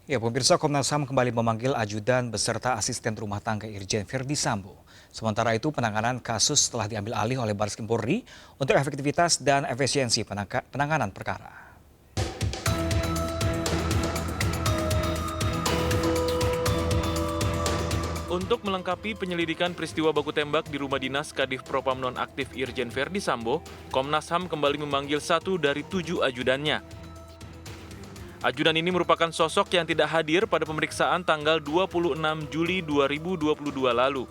Ya, pemirsa, Komnas HAM kembali memanggil ajudan beserta asisten rumah tangga Irjen Verdi Sambo. Sementara itu, penanganan kasus telah diambil alih oleh Barreskrim Polri untuk efektivitas dan efisiensi penanganan perkara. Untuk melengkapi penyelidikan peristiwa baku tembak di rumah dinas Kadif Propam nonaktif Irjen Verdi Sambo, Komnas HAM kembali memanggil 1 dari 7 ajudannya. Ajudan ini merupakan sosok yang tidak hadir pada pemeriksaan tanggal 26 Juli 2022 lalu.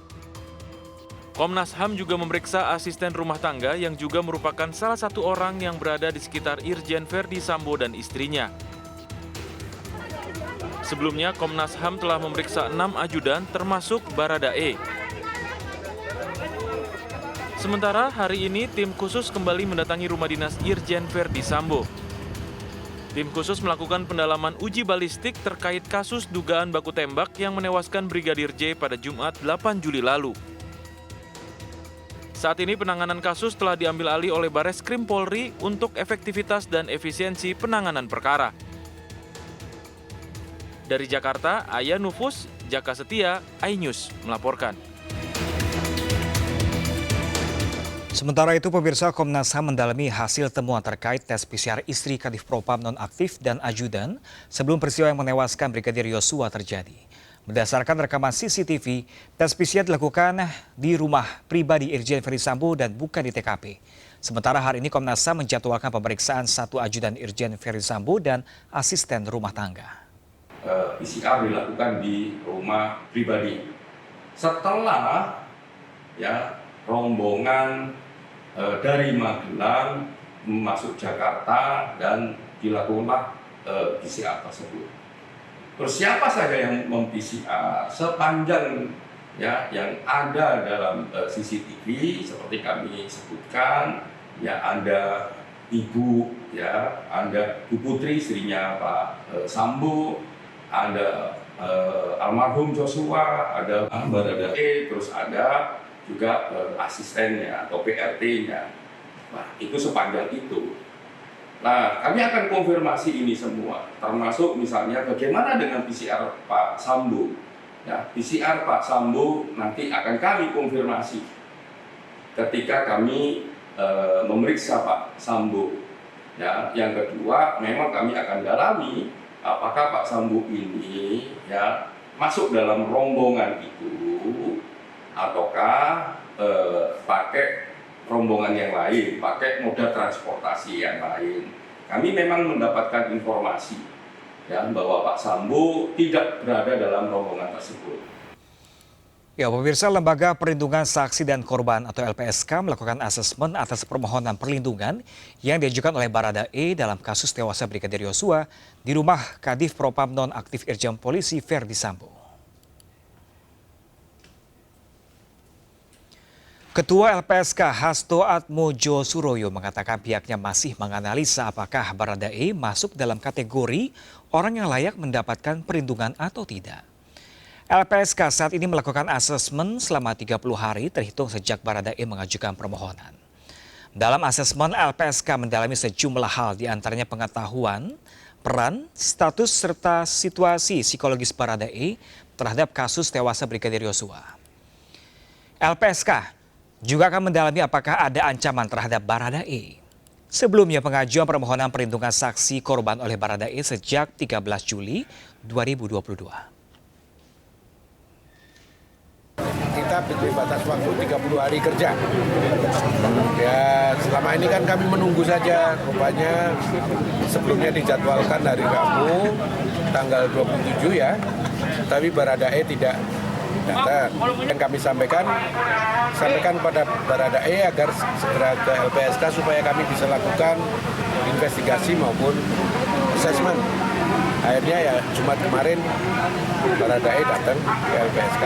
Komnas HAM juga memeriksa asisten rumah tangga yang juga merupakan salah satu orang yang berada di sekitar Irjen Verdi Sambo dan istrinya. Sebelumnya, Komnas HAM telah memeriksa 6 ajudan termasuk Baradae. Sementara hari ini tim khusus kembali mendatangi rumah dinas Irjen Verdi Sambo. Tim khusus melakukan pendalaman uji balistik terkait kasus dugaan baku tembak yang menewaskan Brigadir J pada Jumat 8 Juli lalu. Saat ini penanganan kasus telah diambil alih oleh Barreskrim Polri untuk efektivitas dan efisiensi penanganan perkara. Dari Jakarta, Aya Nufus, Jaka Setia, iNews melaporkan. Sementara itu, pemirsa, Komnas HAM mendalami hasil temuan terkait tes PCR istri Kadif Propam nonaktif dan ajudan sebelum peristiwa yang menewaskan Brigadir Yosua terjadi. Berdasarkan rekaman CCTV, tes PCR dilakukan di rumah pribadi Irjen Verdi Sambo dan bukan di TKP. Sementara hari ini Komnas HAM menjadwalkan pemeriksaan 1 ajudan Irjen Verdi Sambo dan asisten rumah tangga. PCR dilakukan di rumah pribadi. Setelah rombongan dari Magelang masuk Jakarta dan dilakukanlah PCR tersebut. Terus siapa saja yang mem-PCR sepanjang yang ada dalam CCTV seperti kami sebutkan, ada Ibu, ada Bu Putri istrinya Pak Sambo, ada almarhum Joshua, ada Baradae, terus ada juga asistennya atau PRT-nya. Nah, itu sepanjang itu. Nah, kami akan konfirmasi ini semua, termasuk misalnya bagaimana dengan PCR Pak Sambo. Ya, PCR Pak Sambo nanti akan kami konfirmasi ketika kami memeriksa Pak Sambo. Ya, yang kedua, memang kami akan dalami apakah Pak Sambo ini masuk dalam rombongan itu ataukah pakai rombongan yang lain, pakai moda transportasi yang lain. Kami memang mendapatkan informasi bahwa Pak Sambo tidak berada dalam rombongan tersebut. Ya, pemirsa, Lembaga Perlindungan Saksi dan Korban atau LPSK melakukan asesmen atas permohonan perlindungan yang diajukan oleh Baradae dalam kasus tewasnya Brigadir Yosua di rumah Kadif Propam nonaktif Irjen Polisi Verdi Sambo. Ketua LPSK Hasto Atmojo Suroyo mengatakan pihaknya masih menganalisa apakah Baradae masuk dalam kategori orang yang layak mendapatkan perlindungan atau tidak. LPSK saat ini melakukan asesmen selama 30 hari terhitung sejak Baradae mengajukan permohonan. Dalam asesmen, LPSK mendalami sejumlah hal, diantaranya pengetahuan, peran, status, serta situasi psikologis Baradae terhadap kasus tewasnya Brigadir Yosua. LPSK juga akan mendalami apakah ada ancaman terhadap Baradae. Sebelumnya, pengajuan permohonan perlindungan saksi korban oleh Baradae sejak 13 Juli 2022. Kita beri batas waktu 30 hari kerja. Ya, selama ini kan kami menunggu saja. Rupanya sebelumnya dijadwalkan hari Rabu tanggal 27 ya. Tapi Baradae tidak datang. Dan kami sampaikan pada Baradae agar segera ke LPSK supaya kami bisa lakukan investigasi maupun asesmen. Akhirnya ya Jumat kemarin Baradae datang ke LPSK.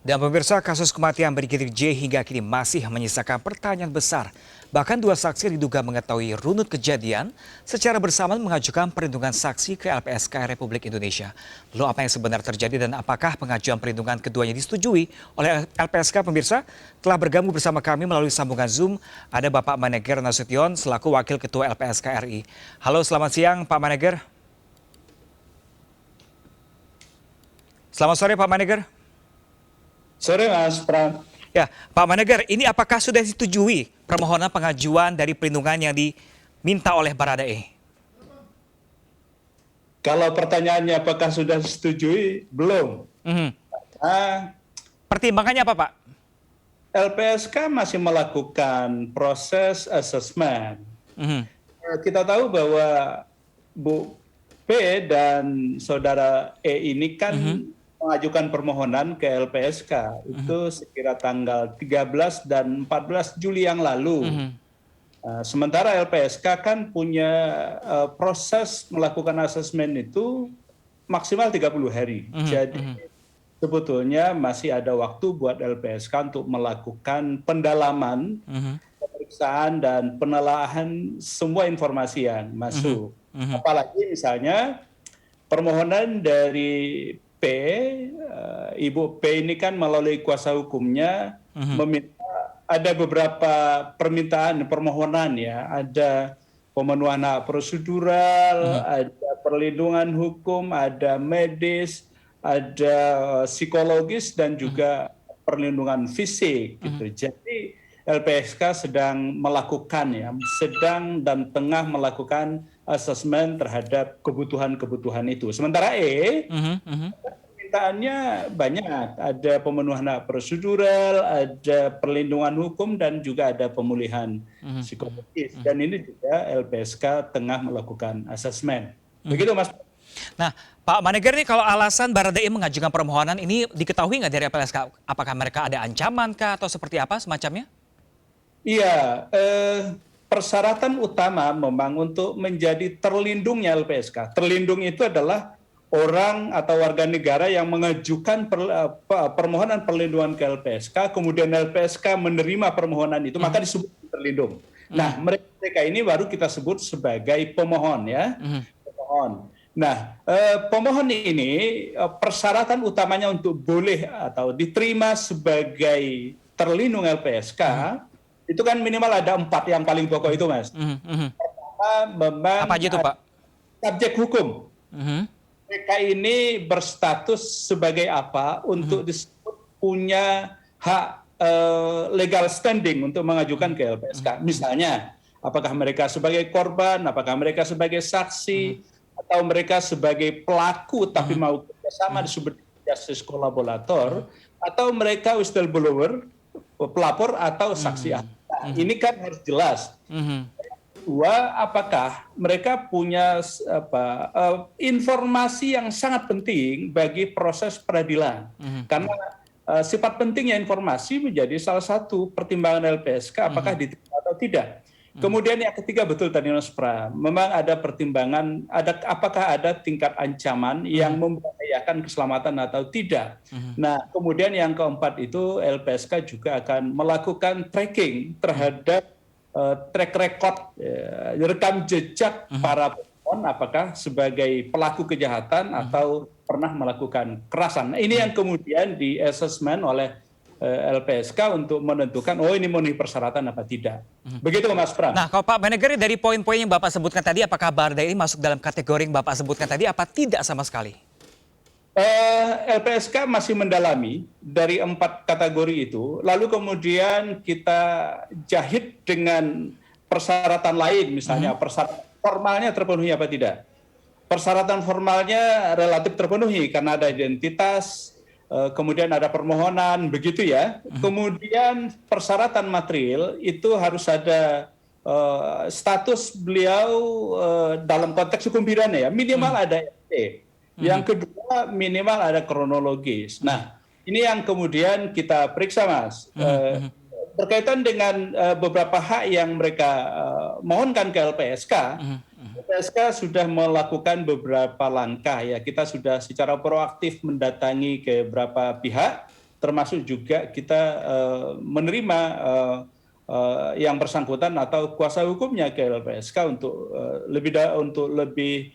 Dan pemirsa, kasus kematian Brigadir J hingga kini masih menyisakan pertanyaan besar. Bahkan 2 saksi diduga mengetahui runut kejadian secara bersamaan mengajukan perlindungan saksi ke LPSK Republik Indonesia. Lalu apa yang sebenarnya terjadi dan apakah pengajuan perlindungan keduanya disetujui oleh LPSK? Pemirsa, telah bergabung bersama kami melalui sambungan Zoom ada Bapak Maneger Nasution selaku Wakil Ketua LPSK RI. Halo, selamat siang Pak Maneger. Selamat sore Pak Maneger. Sore Mas Pram. Ya, Pak Maneger, ini apakah sudah disetujui permohonan pengajuan dari perlindungan yang diminta oleh Baradae? Kalau pertanyaannya apakah sudah disetujui? Belum. Nah, Pertimbangannya apa Pak? LPSK masih melakukan proses assessment. Mhm. Kita tahu bahwa Bu P dan saudara E ini kan mengajukan permohonan ke LPSK itu sekira tanggal 13 dan 14 Juli yang lalu. Sementara LPSK kan punya proses melakukan asesmen itu maksimal 30 hari. Jadi sebetulnya masih ada waktu buat LPSK untuk melakukan pendalaman, pemeriksaan dan penelaahan semua informasi yang masuk. Apalagi misalnya permohonan dari P, Ibu P ini kan melalui kuasa hukumnya meminta ada beberapa permintaan permohonan ya, ada pemenuhan hak prosedural, ada perlindungan hukum, ada medis, ada psikologis dan juga perlindungan fisik gitu. Jadi LPSK sedang sedang dan tengah melakukan asesmen terhadap kebutuhan-kebutuhan itu. Sementara E, permintaannya banyak, ada pemenuhan hak prosedural, ada perlindungan hukum dan juga ada pemulihan psikologis. Dan ini juga LPSK tengah melakukan asesmen. Begitu Mas. Nah, Pak Maneger ini kalau alasan Baradae mengajukan permohonan ini diketahui nggak dari LPSK? Apakah mereka ada ancaman kah atau seperti apa semacamnya? Iya, persyaratan utama memang untuk menjadi terlindungnya LPSK. Terlindung itu adalah orang atau warga negara yang mengajukan permohonan perlindungan ke LPSK, kemudian LPSK menerima permohonan itu, maka disebut terlindung. Nah, mereka ini baru kita sebut sebagai pemohon ya, pemohon. Nah, pemohon ini persyaratan utamanya untuk boleh atau diterima sebagai terlindung LPSK itu kan minimal ada 4 yang paling pokok itu, Mas. Pertama, memang Apa aja itu Pak? Subjek hukum. Mereka ini berstatus sebagai apa untuk disebut punya hak legal standing untuk mengajukan ke LPSK. Misalnya, apakah mereka sebagai korban, apakah mereka sebagai saksi, atau mereka sebagai pelaku tapi mau kerjasama disebut justice collaborator, atau mereka whistleblower, pelapor atau saksi ahli. Nah, ini kan harus jelas. Kedua, apakah mereka punya informasi yang sangat penting bagi proses peradilan? Karena sifat pentingnya informasi menjadi salah satu pertimbangan LPSK apakah diterima atau tidak. Kemudian yang ketiga betul tadi Mas Pram, memang ada pertimbangan apakah ada tingkat ancaman yang membahayakan keselamatan atau tidak. Nah, kemudian yang keempat itu LPSK juga akan melakukan tracking terhadap track record rekam jejak para pemohon apakah sebagai pelaku kejahatan atau pernah melakukan kekerasan. Nah, ini yang kemudian di assessment oleh LPSK untuk menentukan ini memenuhi persyaratan apa tidak. Begitu Mas Pram. Nah, kalau Pak Maneger dari poin-poin yang Bapak sebutkan tadi, apakah Baradae ini masuk dalam kategori yang Bapak sebutkan tadi apa tidak sama sekali? LPSK masih mendalami dari 4 kategori itu, lalu kemudian kita jahit dengan persyaratan lain, misalnya persyaratan formalnya terpenuhi apa tidak. Persyaratan formalnya relatif terpenuhi karena ada identitas, kemudian ada permohonan, begitu ya. Kemudian persyaratan material itu harus ada status beliau dalam konteks hukum pidana ya, minimal ada RT. Yang kedua minimal ada kronologis. Nah, ini yang kemudian kita periksa Mas. Berkaitan dengan beberapa hak yang mereka mohonkan ke LPSK, LPSK sudah melakukan beberapa langkah ya. Kita sudah secara proaktif mendatangi ke beberapa pihak, termasuk juga kita menerima yang bersangkutan atau kuasa hukumnya ke LPSK untuk lebih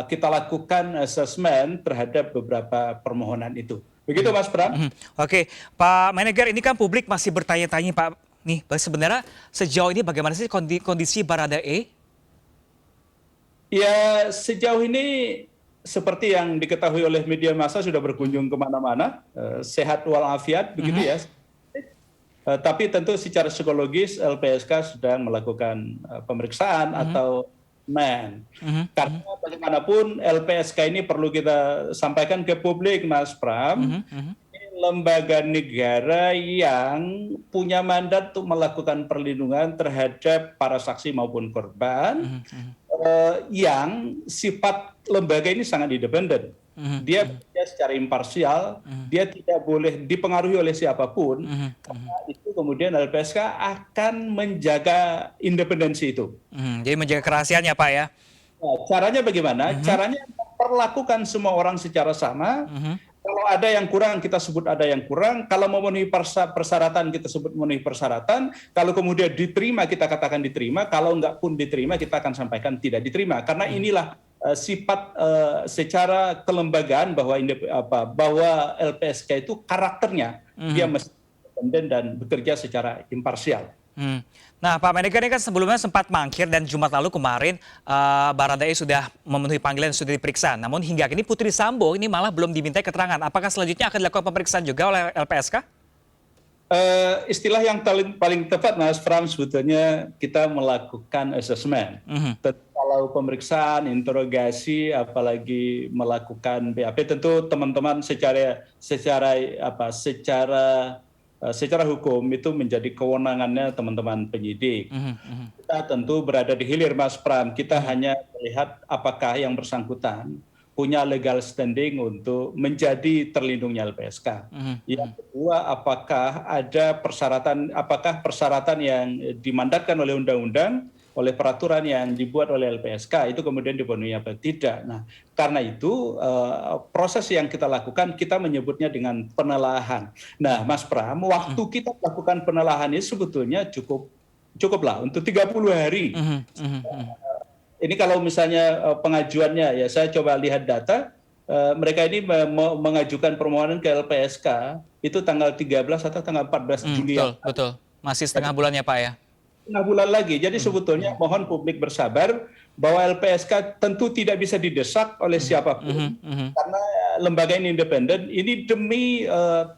kita lakukan assessment terhadap beberapa permohonan itu. Begitu Mas Pram. Oke, Pak Maneger, ini kan publik masih bertanya-tanya Pak. Nih, sebenarnya sejauh ini bagaimana sih kondisi Baradae? Ya, sejauh ini seperti yang diketahui oleh media massa sudah berkunjung kemana-mana, sehat walafiat begitu ya. Tapi tentu secara psikologis LPSK sedang melakukan pemeriksaan atau karena bagaimanapun LPSK ini perlu kita sampaikan ke publik, Mas Pram. Ini lembaga negara yang punya mandat untuk melakukan perlindungan terhadap para saksi maupun korban, yang sifat lembaga ini sangat independen. Dia bekerja secara imparsial, dia tidak boleh dipengaruhi oleh siapapun. Karena itu kemudian LPSK akan menjaga independensi itu. Jadi menjaga kerahasiaannya, Pak ya. Nah, caranya bagaimana? Caranya memperlakukan semua orang secara sama. Kalau ada yang kurang, kita sebut ada yang kurang. Kalau memenuhi persyaratan, kita sebut memenuhi persyaratan. Kalau kemudian diterima, kita katakan diterima. Kalau enggak pun diterima, kita akan sampaikan tidak diterima. Karena inilah sifat secara kelembagaan bahwa LPSK itu karakternya dia mesti independen dan bekerja secara imparsial. Nah, Pak Menegger ini kan sebelumnya sempat mangkir dan Jumat lalu kemarin Baradae sudah memenuhi panggilan sudah diperiksa. Namun hingga kini Putri Sambo ini malah belum dimintai keterangan. Apakah selanjutnya akan dilakukan pemeriksaan juga oleh LPSK? Istilah yang paling tepat, Mas Pram, sebetulnya kita melakukan assessment. Kalau pemeriksaan, interogasi, apalagi melakukan BAP, tentu teman-teman secara hukum itu menjadi kewenangannya teman-teman penyidik. Kita tentu berada di hilir, Mas Pram. Kita hanya melihat apakah yang bersangkutan punya legal standing untuk menjadi terlindungnya LPSK. Yang kedua, apakah ada persyaratan yang dimandatkan oleh undang-undang, oleh peraturan yang dibuat oleh LPSK itu kemudian dipenuhi apa tidak. Nah, karena itu proses yang kita lakukan kita menyebutnya dengan penelaahan. Nah, Mas Pram, waktu kita lakukan penelaahan ini sebetulnya cukuplah untuk 30 hari. Ini kalau misalnya pengajuannya, ya saya coba lihat data, mereka ini mengajukan permohonan ke LPSK itu tanggal 13 atau tanggal 14 Juli. Betul. Masih setengah bulannya, Pak ya. Setengah bulan lagi. Jadi sebetulnya mohon publik bersabar bahwa LPSK tentu tidak bisa didesak oleh siapapun karena lembaga ini independen. Ini demi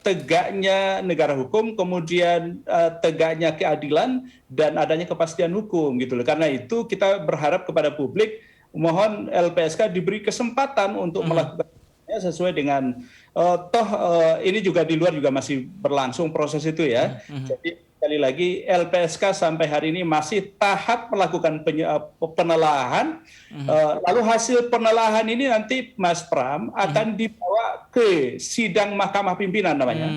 tegaknya negara hukum, kemudian tegaknya keadilan dan adanya kepastian hukum gitu loh. Karena itu kita berharap kepada publik, mohon LPSK diberi kesempatan untuk melakukannya sesuai dengan ini juga di luar juga masih berlangsung proses itu ya. Jadi sekali lagi LPSK sampai hari ini masih tahap melakukan penelaahan. Lalu hasil penelaahan ini nanti, Mas Pram, akan dibawa ke sidang Mahkamah Pimpinan namanya.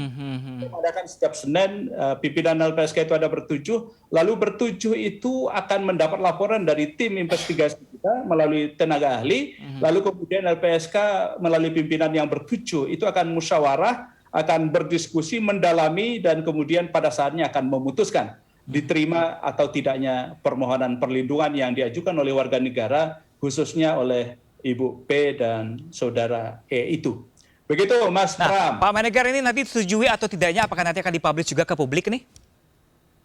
Mengadakan setiap Senin, pimpinan LPSK itu ada bertujuh. Lalu bertujuh itu akan mendapat laporan dari tim investigasi kita melalui tenaga ahli. Lalu kemudian LPSK melalui pimpinan yang bertujuh itu akan musyawarah, akan berdiskusi, mendalami, dan kemudian pada saatnya akan memutuskan diterima atau tidaknya permohonan perlindungan yang diajukan oleh warga negara, khususnya oleh Ibu P dan Saudara E itu. Begitu, Mas Pram. Pak Menegger, ini nanti disetujui atau tidaknya, apakah nanti akan dipublish juga ke publik nih?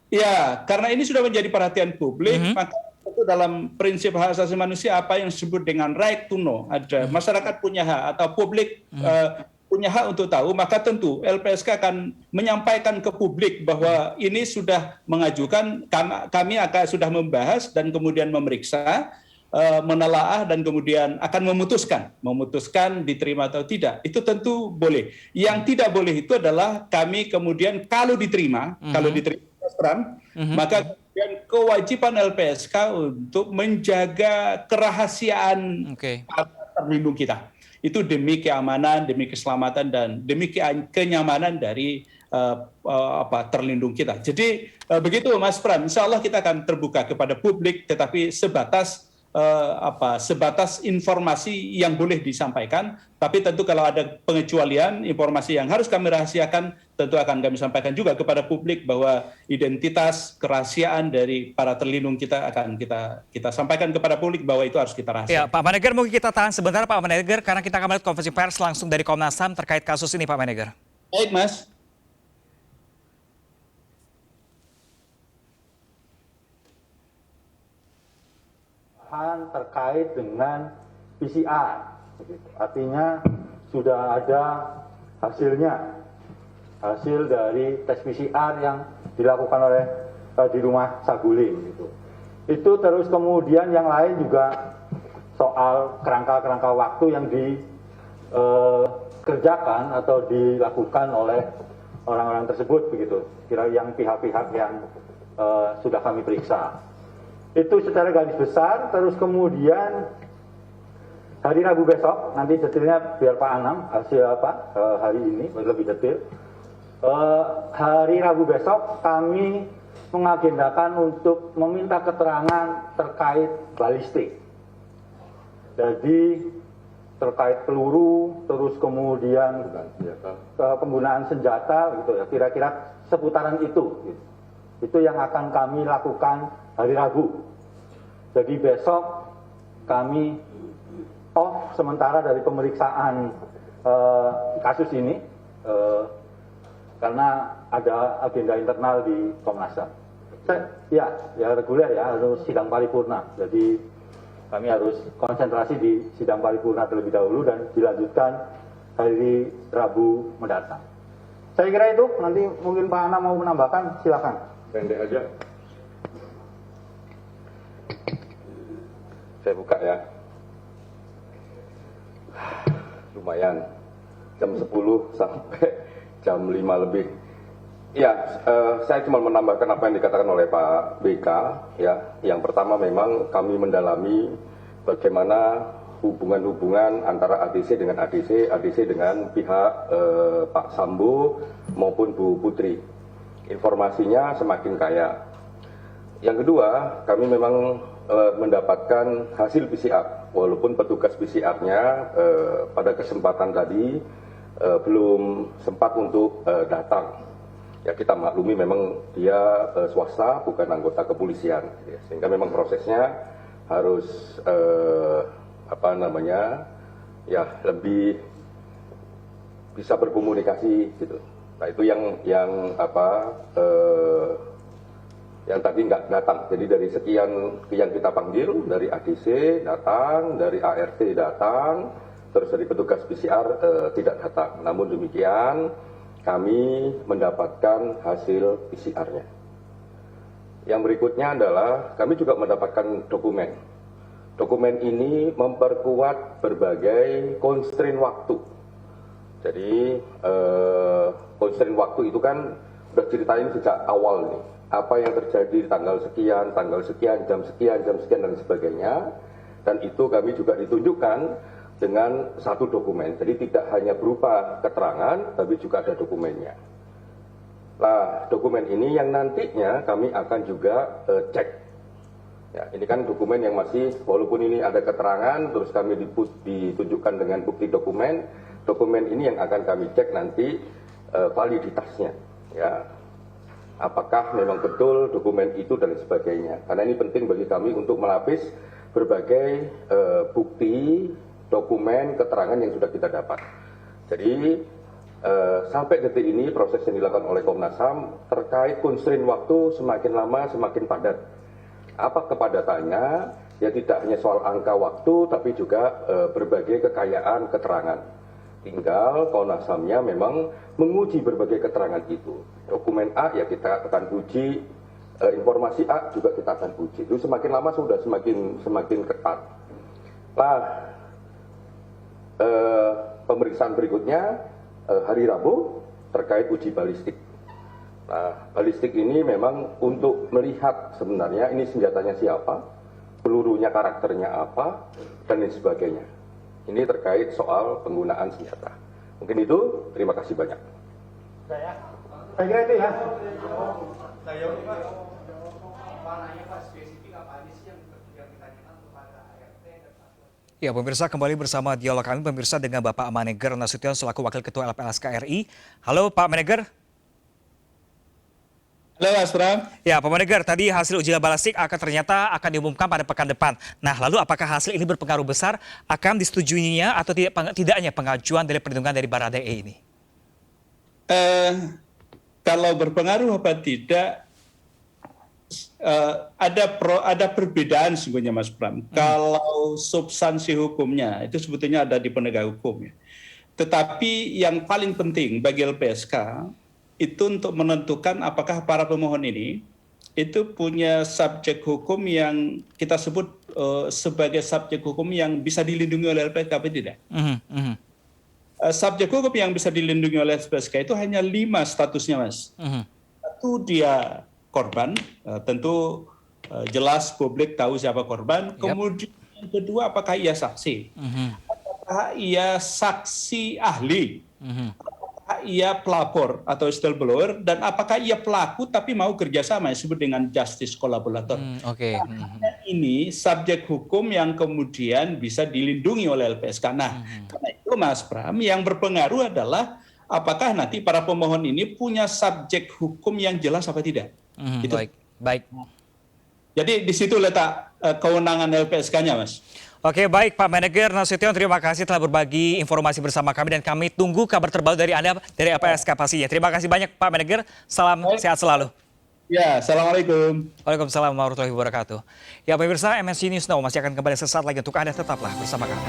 Ya, karena ini sudah menjadi perhatian publik, maka itu dalam prinsip hak asasi manusia apa yang disebut dengan right to know. Ada masyarakat punya hak atau publik punya hak untuk tahu, maka tentu LPSK akan menyampaikan ke publik bahwa ini sudah mengajukan, kami akan sudah membahas dan kemudian memeriksa, menelaah dan kemudian akan memutuskan diterima atau tidak. Itu tentu boleh. Yang tidak boleh itu adalah kami kemudian kalau diterima, maka kemudian kewajiban LPSK untuk menjaga kerahasiaan terlindung kita. Itu demi keamanan, demi keselamatan, dan demi kenyamanan dari terlindung kita. Jadi begitu, Mas Pram, insya Allah kita akan terbuka kepada publik, tetapi sebatas informasi yang boleh disampaikan. Tapi tentu kalau ada pengecualian, informasi yang harus kami rahasiakan, tentu akan kami sampaikan juga kepada publik bahwa identitas kerahasiaan dari para terlindung kita akan kita sampaikan kepada publik bahwa itu harus kita rahasiakan. Ya, Pak Menegger, mungkin kita tahan sebentar, Pak Menegger, karena kita akan melihat konferensi pers langsung dari Komnas HAM terkait kasus ini, Pak Menegger. Baik, Mas. Terkait dengan PCR. Artinya sudah ada hasilnya, hasil dari tes PCR yang dilakukan oleh di rumah Saguling gitu. Itu terus kemudian yang lain juga soal kerangka-kerangka waktu yang dikerjakan atau dilakukan oleh orang-orang tersebut begitu. Kira yang pihak-pihak yang sudah kami periksa. Itu secara garis besar. Terus kemudian hari Rabu besok, nanti detailnya biar Pak Anam hasil hari ini lebih detail. Hari Rabu besok kami mengagendakan untuk meminta keterangan terkait balistik. Jadi terkait peluru, terus kemudian penggunaan senjata, gitu ya. Kira-kira seputaran itu. Gitu. Itu yang akan kami lakukan hari Rabu. Jadi besok kami off sementara dari pemeriksaan kasus ini karena ada agenda internal di Komnas HAM. Ya reguler ya, harus sidang paripurna. Jadi kami harus konsentrasi di sidang paripurna terlebih dahulu dan dilanjutkan hari Rabu mendatang. Saya kira itu, nanti mungkin Pak Ana mau menambahkan, silakan. Pendek aja. Saya buka ya. Lumayan. Jam 10 sampai jam 5 lebih. Ya, saya cuma menambahkan apa yang dikatakan oleh Pak BK. Ya, yang pertama memang kami mendalami bagaimana hubungan-hubungan antara ADC dengan ADC, ADC dengan pihak Pak Sambo maupun Bu Putri. Informasinya semakin kaya. Yang kedua, kami memang mendapatkan hasil PCR, walaupun petugas PCR-nya pada kesempatan tadi belum sempat untuk datang. Ya kita maklumi memang dia swasta, bukan anggota kepolisian, ya, sehingga memang prosesnya harus ya lebih bisa berkomunikasi gitu. Nah itu yang tadi nggak datang. Jadi dari sekian yang kita panggil, dari ADC datang, dari ART datang, terus dari petugas PCR tidak datang. Namun demikian kami mendapatkan hasil PCR-nya. Yang berikutnya adalah kami juga mendapatkan dokumen. Dokumen ini memperkuat berbagai constraint waktu. Jadi constraint waktu itu kan sudah ceritain sejak awal nih. Apa yang terjadi tanggal sekian, jam sekian, dan sebagainya. Dan itu kami juga ditunjukkan dengan satu dokumen. Jadi tidak hanya berupa keterangan, tapi juga ada dokumennya. Nah, dokumen ini yang nantinya kami akan juga cek. Ya, ini kan dokumen yang masih, walaupun ini ada keterangan, terus kami ditunjukkan dengan bukti dokumen. Dokumen ini yang akan kami cek nanti validitasnya. Ya, apakah memang betul dokumen itu dan sebagainya. Karena ini penting bagi kami untuk melapis berbagai bukti, dokumen, keterangan yang sudah kita dapat. Jadi sampai detik ini proses yang dilakukan oleh Komnas HAM terkait constraint waktu semakin lama semakin padat. Apa kepadatannya? Ya tidak hanya soal angka waktu, tapi juga berbagai kekayaan keterangan. Tinggal Komnas HAM-nya memang menguji berbagai keterangan itu. Dokumen A ya kita akan uji, informasi A juga kita akan uji. Itu semakin lama sudah semakin ketat. Nah, pemeriksaan berikutnya hari Rabu terkait uji balistik. Nah, balistik ini memang untuk melihat sebenarnya ini senjatanya siapa, pelurunya karakternya apa, dan lain sebagainya. Ini terkait soal penggunaan senjata. Mungkin itu, terima kasih banyak. Saya kira itu ya. Ya, pemirsa, kembali bersama dialog kami pemirsa dengan Bapak Maneger Nasution selaku Wakil Ketua LPSK RI. Halo Pak Maneger. Halo Astra. Ya, Pak Maneger, tadi hasil uji balistik ternyata akan diumumkan pada pekan depan. Nah, lalu apakah hasil ini berpengaruh besar akan disetujuinya atau tidaknya pengajuan dari perlindungan dari Baradae ini? Kalau berpengaruh apa tidak, ada perbedaan sebenarnya Mas Pram. Kalau substansi hukumnya itu sebetulnya ada di penegak hukum ya. Tetapi yang paling penting bagi LPSK itu untuk menentukan apakah para pemohon ini itu punya subjek hukum yang kita sebut sebagai subjek hukum yang bisa dilindungi oleh LPSK atau tidak. Subjek hukum yang bisa dilindungi oleh LPSK itu hanya 5 statusnya, Mas. Satu, dia korban, tentu jelas publik tahu siapa korban. Kemudian yang kedua, apakah ia saksi? Apakah ia saksi ahli? Apakah ia pelapor atau whistleblower? Dan apakah ia pelaku tapi mau kerjasama, yang disebut dengan justice collaborator? Ini subjek hukum yang kemudian bisa dilindungi oleh LPSK. Nah, karena itu Mas Pram, yang berpengaruh adalah apakah nanti para pemohon ini punya subjek hukum yang jelas apa tidak. Gitu. Baik. Jadi di situ letak kewenangan LPSK-nya, Mas. Oke, baik Pak Meneger Nasution, terima kasih telah berbagi informasi bersama kami dan kami tunggu kabar terbaru dari Anda dari LPSK pastinya. Terima kasih banyak Pak Meneger, salam sehat selalu. Ya, Assalamualaikum. Waalaikumsalam warahmatullahi wabarakatuh. Ya pemirsa, MNC News Now masih akan kembali sesaat lagi untuk Anda, tetaplah bersama kami.